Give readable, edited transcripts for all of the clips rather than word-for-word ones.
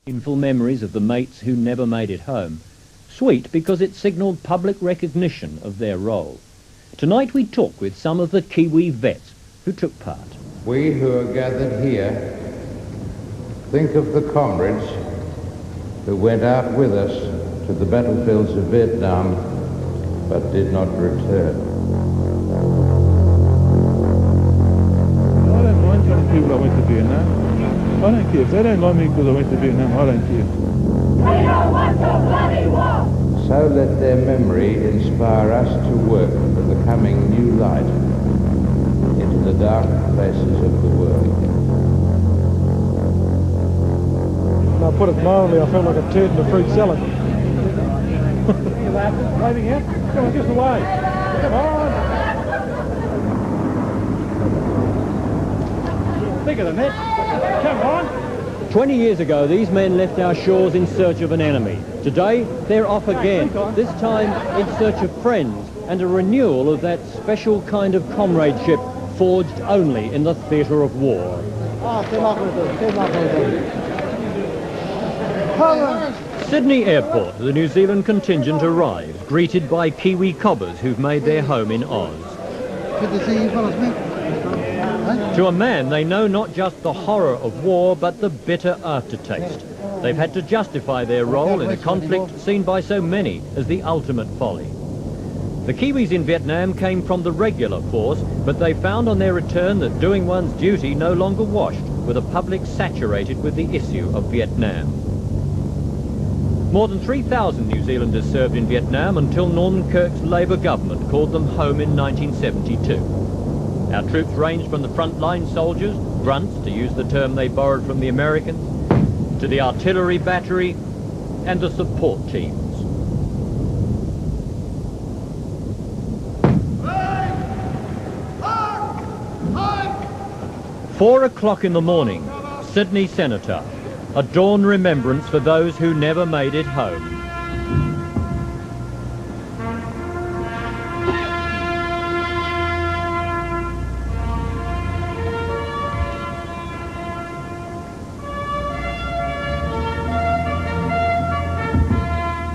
Painful memories of the mates who never made it home. Sweet because it signalled public recognition of their role. Tonight we talk with some of the Kiwi vets who took part. We who are gathered here think of the comrades who went out with us to the battlefields of Vietnam but did not return. I don't mind telling people I went to Vietnam. I don't care. If they don't like me because I went to Vietnam, I don't care. We don't want the bloody war! So let their memory inspire us to work for the coming new light into the dark places of the world. And I put it mildly, I felt like a turd in a fruit salad. You're laughing, waving out? Come on, just away. Come on. Bigger than that. Come on. 20 years ago, these men left our shores in search of an enemy. Today, they're off again, this time in search of friends and a renewal of that special kind of comradeship forged only in the theatre of war. Sydney Airport, the New Zealand contingent arrives, greeted by Kiwi cobbers who've made their home in Oz. Good to see you fellas, mate. To a man, they know not just the horror of war, but the bitter aftertaste. They've had to justify their role in a conflict seen by so many as the ultimate folly. The Kiwis in Vietnam came from the regular force, but they found on their return that doing one's duty no longer washed, with a public saturated with the issue of Vietnam. More than 3,000 New Zealanders served in Vietnam until Norman Kirk's Labour government called them home in 1972. Our troops ranged from the frontline soldiers, grunts to use the term they borrowed from the Americans, to the artillery battery and the support teams. "4 o'clock in the morning, Sydney Cenotaph, a dawn remembrance for those who never made it home."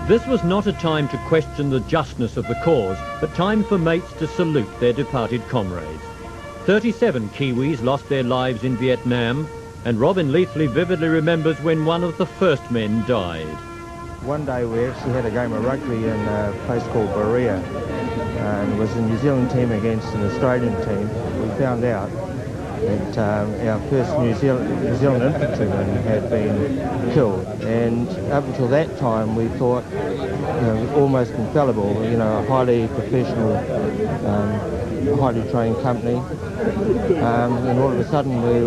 This was not a time to question the justness of the cause, but time for mates to salute their departed comrades. 37 Kiwis lost their lives in Vietnam, and Robin Leithley vividly remembers when one of the first men died. One day we actually had a game of rugby in a place called Berea, and it was a New Zealand team against an Australian team. We found out that our first New Zealand infantryman had been killed, and up until that time we thought, almost infallible, a highly professional, highly trained company, and all of a sudden we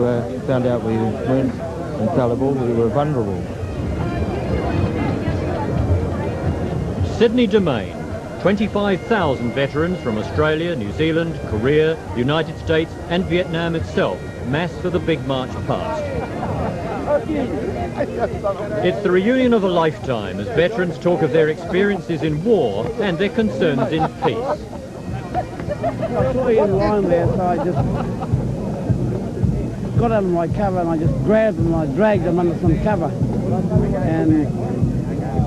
found out we weren't infallible, we were vulnerable. Sydney Domain, 25,000 veterans from Australia, New Zealand, Korea, the United States and Vietnam itself massed for the big march past. It's the reunion of a lifetime as veterans talk of their experiences in war and their concerns in peace. I saw you in line there, so I just got out of my cover and I just grabbed them and I dragged them under some cover. And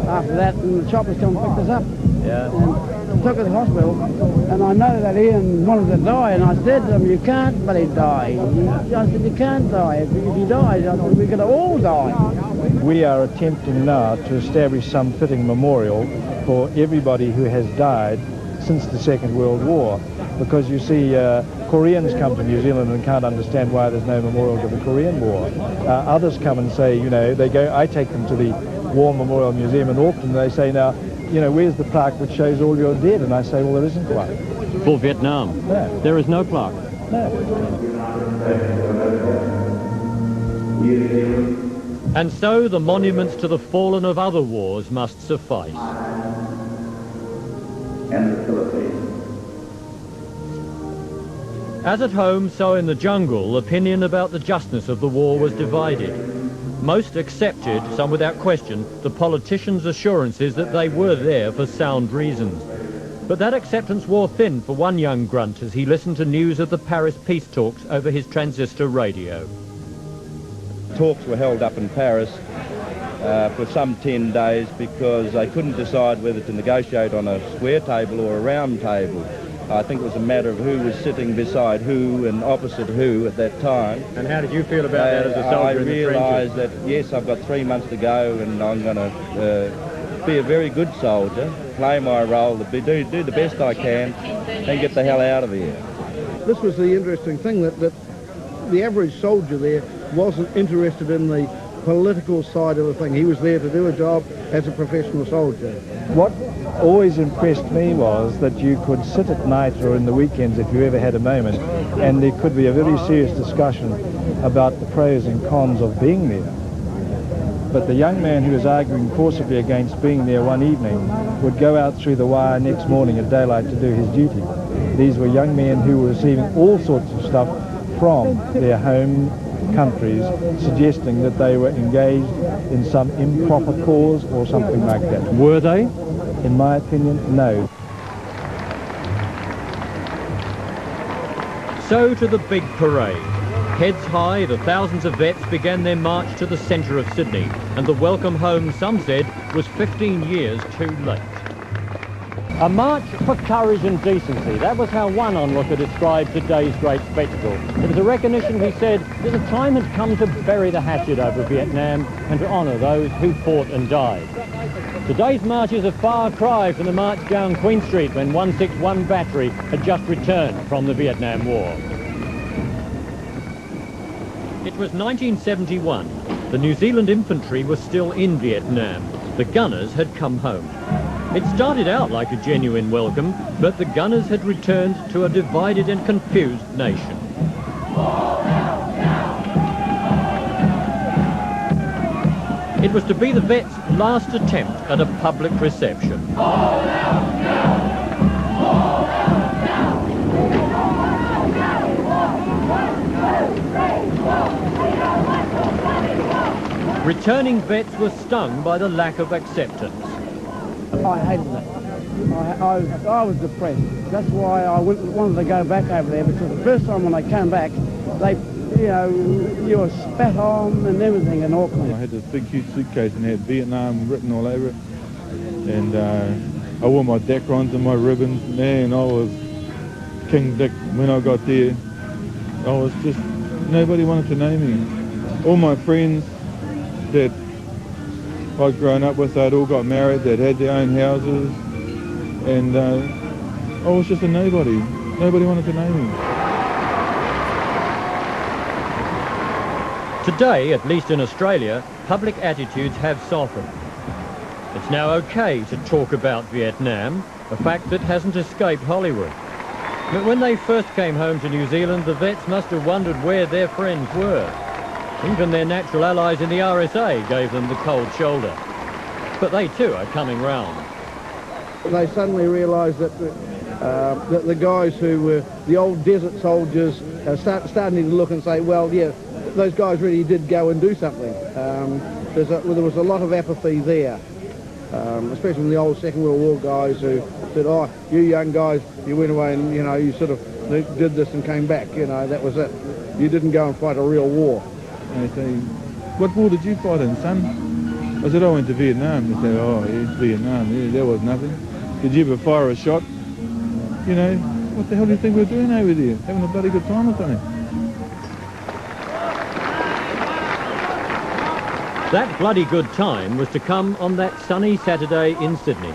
after that, the choppers come and picked us up. Yeah. And took us to the hospital. And I know that Ian wanted to die, and I said to him, "You can't bloody die." I said, "You can't die. If you die, I said, we're going to all die." We are attempting now to establish some fitting memorial for everybody who has died since the Second World War. Because you see, Koreans come to New Zealand and can't understand why there's no memorial to the Korean War. Others come and say, I take them to the War Memorial Museum in Auckland, and they say, now, where's the plaque which shows all your dead? And I say, well, there isn't one. For Vietnam? No. There is no plaque? No. And so the monuments to the fallen of other wars must suffice. And the Philippines. As at home, so in the jungle, opinion about the justness of the war was divided. Most accepted, some without question, the politicians' assurances that they were there for sound reasons. But that acceptance wore thin for one young grunt as he listened to news of the Paris peace talks over his transistor radio. Talks were held up in Paris for some 10 days because they couldn't decide whether to negotiate on a square table or a round table. I think it was a matter of who was sitting beside who and opposite who at that time. And how did you feel about that as a soldier in the trenches? I realised that, yes, I've got 3 months to go and I'm going to be a very good soldier, play my role, do the best I can and get the hell out of here. This was the interesting thing, that the average soldier there wasn't interested in the political side of the thing. He was there to do a job as a professional soldier. What always impressed me was that you could sit at night or in the weekends if you ever had a moment, and there could be a very serious discussion about the pros and cons of being there. But the young man who was arguing forcibly against being there one evening would go out through the wire next morning at daylight to do his duty. These were young men who were receiving all sorts of stuff from their home countries, suggesting that they were engaged in some improper cause or something like that. Were they? In my opinion, no. So to the big parade. Heads high, the thousands of vets began their march to the centre of Sydney, and the welcome home, some said, was 15 years too late. A march for courage and decency. That was how one onlooker described today's great spectacle. It was a recognition, he said, that the time had come to bury the hatchet over Vietnam and to honour those who fought and died. Today's march is a far cry from the march down Queen Street when 161 Battery had just returned from the Vietnam War. It was 1971. The New Zealand infantry was still in Vietnam. The gunners had come home. It started out like a genuine welcome, but the gunners had returned to a divided and confused nation. It was to be the vets' last attempt at a public reception. Returning vets were stung by the lack of acceptance. I hated it. I was depressed. That's why I wanted to go back over there, because the first time when I came back, they, you were spat on and everything in Auckland. I had this big huge suitcase and it had Vietnam written all over it. And I wore my dacrons and my ribbons. Man, I was King Dick when I got there. I was just, nobody wanted to know me. All my friends that I'd grown up with, they'd all got married, they'd had their own houses, and I was just a nobody. Nobody wanted to know me. Today, at least in Australia, public attitudes have softened. It's now okay to talk about Vietnam, a fact that hasn't escaped Hollywood. But when they first came home to New Zealand, the vets must have wondered where their friends were. Even their natural allies in the RSA gave them the cold shoulder. But they too are coming round. They suddenly realised that the guys who were the old desert soldiers starting to look and say, well, yeah, those guys really did go and do something. There was a lot of apathy there, especially from the old Second World War guys who said, oh, you young guys, you went away and, you sort of did this and came back, that was it. You didn't go and fight a real war. They say, what war did you fight in, son? I said, I went to Vietnam. They said, oh, yeah, Vietnam, yeah, that was nothing. Did you ever fire a shot? What the hell do you think we're doing over there? Having a bloody good time or something? That bloody good time was to come on that sunny Saturday in Sydney,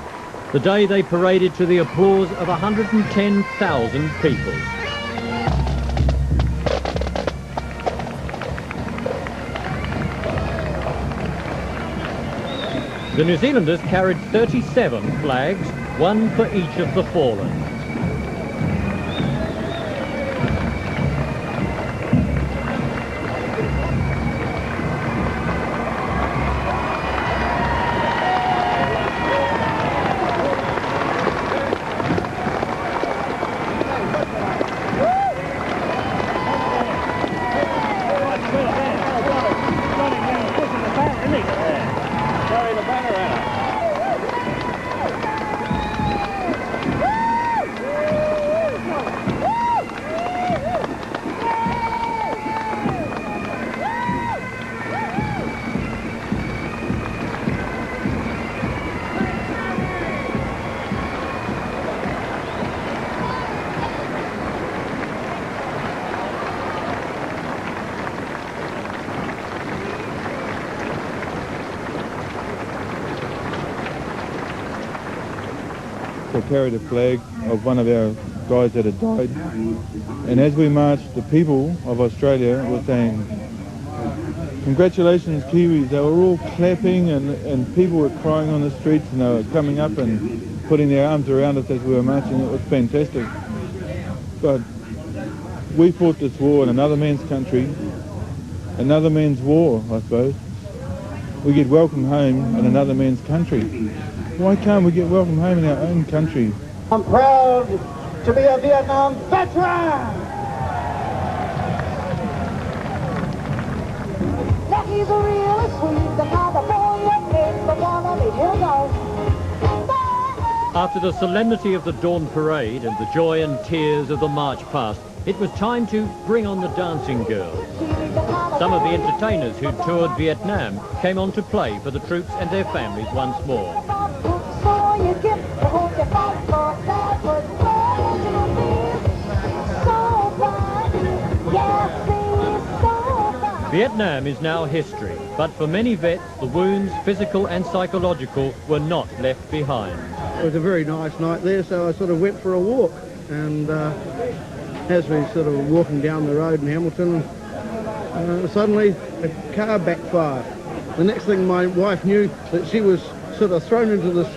the day they paraded to the applause of 110,000 people. The New Zealanders carried 37 flags, one for each of the fallen. or carried a flag of one of our guys that had died. And as we marched, the people of Australia were saying, "Congratulations, Kiwis." They were all clapping, and people were crying on the streets, and they were coming up and putting their arms around us as we were marching. It was fantastic. But we fought this war in another man's country, another man's war, I suppose. We get welcome home in another man's country. Why can't we get welcome home in our own country? I'm proud to be a Vietnam veteran. He's a really sweet, the California kid, the one of the hills. After the solemnity of the dawn parade and the joy and tears of the march past, it was time to bring on the dancing girls. Some of the entertainers who toured Vietnam came on to play for the troops and their families once more. Vietnam is now history, but for many vets, the wounds, physical and psychological, were not left behind. It was a very nice night there, so I sort of went for a walk, and as we sort of walking down the road in Hamilton, suddenly a car backfired. The next thing my wife knew that she was sort of thrown into this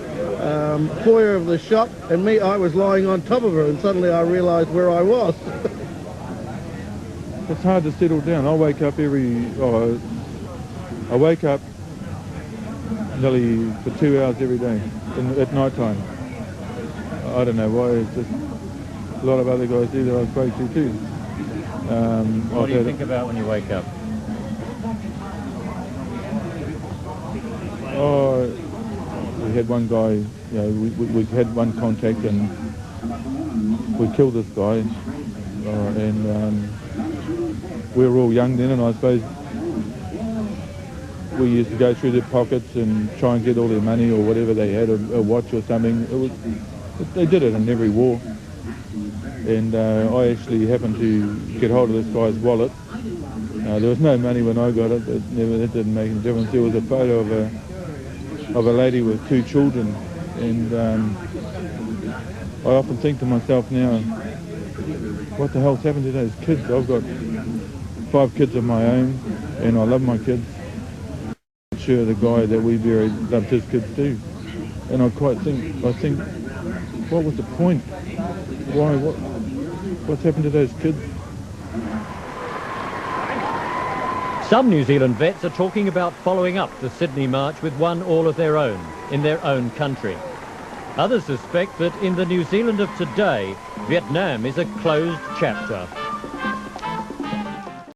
foyer of the shop, and I was lying on top of her, and suddenly I realised where I was. It's hard to settle down. I wake up I wake up nearly for 2 hours every day at night time. I don't know why. It's just a lot of other guys do that I spoke to too. What do you think about when you wake up? Oh, we had one guy, we had one contact, and we killed this guy, and we were all young then, and I suppose we used to go through their pockets and try and get all their money or whatever they had, a watch or something. They did it in every war. And I actually happened to get hold of this guy's wallet. There was no money when I got it, but that didn't make any difference. There was a photo of a lady with 2 children, and I often think to myself now, what the hell's happened to those kids? I've got 5 kids of my own, and I love my kids. I'm sure the guy that we buried loved his kids too. And I think, what was the point? Why? What's happened to those kids? Some New Zealand vets are talking about following up the Sydney March with one all of their own, in their own country. Others suspect that in the New Zealand of today, Vietnam is a closed chapter.